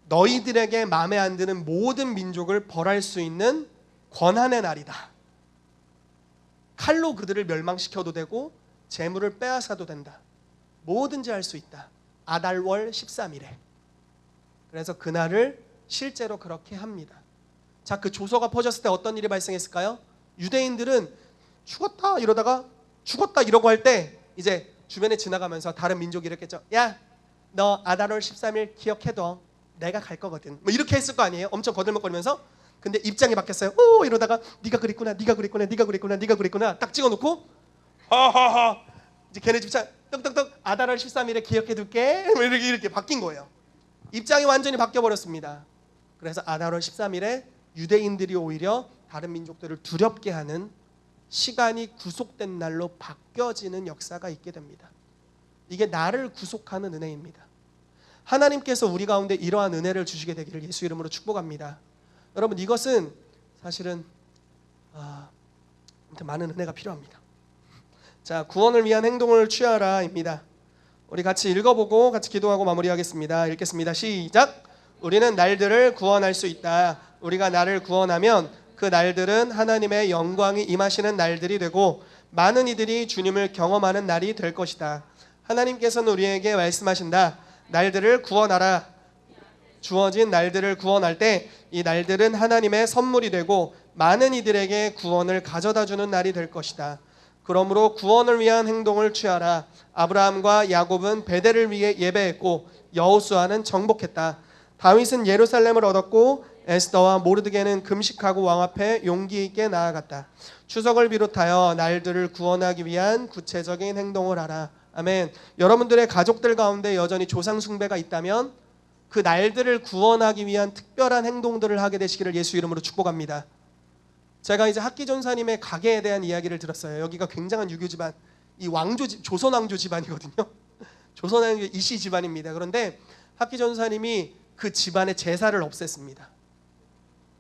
너희들에게 마음에 안 드는 모든 민족을 벌할 수 있는 권한의 날이다. 칼로 그들을 멸망시켜도 되고 재물을 빼앗아도 된다. 뭐든지 할 수 있다. 아달월 13일에. 그래서 그날을 실제로 그렇게 합니다. 자, 그 조서가 퍼졌을 때 어떤 일이 발생했을까요? 유대인들은 죽었다 이러다가 죽었다 이러고 할 때 이제 주변에 지나가면서 다른 민족이 이랬겠죠. 야, 너 아달월 13일 기억해둬. 내가 갈 거거든. 뭐 이렇게 했을 거 아니에요? 엄청 거들먹거리면서. 근데 입장이 바뀌었어요. 오, 이러다가 네가 그랬구나, 네가 그랬구나, 네가 그랬구나, 네가 그랬구나 딱 찍어놓고 하하하. 이제 걔네 집차 떡떡떡 아달월 13일에 기억해둘게. 이렇게 바뀐 거예요. 입장이 완전히 바뀌어버렸습니다. 그래서 아달월 13일에 유대인들이 오히려 다른 민족들을 두렵게 하는 시간이 구속된 날로 바뀌어지는 역사가 있게 됩니다. 이게 나를 구속하는 은혜입니다. 하나님께서 우리 가운데 이러한 은혜를 주시게 되기를 예수 이름으로 축복합니다. 여러분, 이것은 사실은 많은 은혜가 필요합니다. 자, 구원을 위한 행동을 취하라입니다. 우리 같이 읽어보고 같이 기도하고 마무리하겠습니다. 읽겠습니다. 시작. 우리는 날들을 구원할 수 있다. 우리가 나를 구원하면 그 날들은 하나님의 영광이 임하시는 날들이 되고 많은 이들이 주님을 경험하는 날이 될 것이다. 하나님께서는 우리에게 말씀하신다. 날들을 구원하라. 주어진 날들을 구원할 때 이 날들은 하나님의 선물이 되고 많은 이들에게 구원을 가져다주는 날이 될 것이다. 그러므로 구원을 위한 행동을 취하라. 아브라함과 야곱은 베델을 위해 예배했고 여호수아는 정복했다. 다윗은 예루살렘을 얻었고 에스더와 모르드게는 금식하고 왕 앞에 용기 있게 나아갔다. 추석을 비롯하여 날들을 구원하기 위한 구체적인 행동을 하라. 아멘. 여러분들의 가족들 가운데 여전히 조상 숭배가 있다면 그 날들을 구원하기 위한 특별한 행동들을 하게 되시기를 예수 이름으로 축복합니다. 제가 이제 학기 전사님의 가게에 대한 이야기를 들었어요. 여기가 굉장한 유교 집안, 이 조선 왕조 집안이거든요. 조선 왕조 이씨 집안입니다. 그런데 학기 전사님이 그 집안의 제사를 없앴습니다.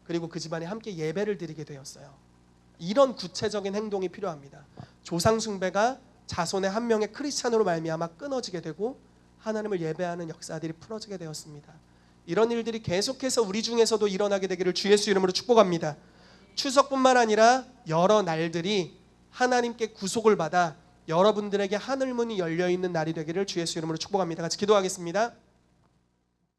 그리고 그 집안에 함께 예배를 드리게 되었어요. 이런 구체적인 행동이 필요합니다. 조상 숭배가 자손의 한 명의 크리스찬으로 말미암아 끊어지게 되고 하나님을 예배하는 역사들이 풀어지게 되었습니다. 이런 일들이 계속해서 우리 중에서도 일어나게 되기를 주 예수 이름으로 축복합니다. 추석뿐만 아니라 여러 날들이 하나님께 구속을 받아 여러분들에게 하늘문이 열려있는 날이 되기를 주 예수 이름으로 축복합니다. 같이 기도하겠습니다.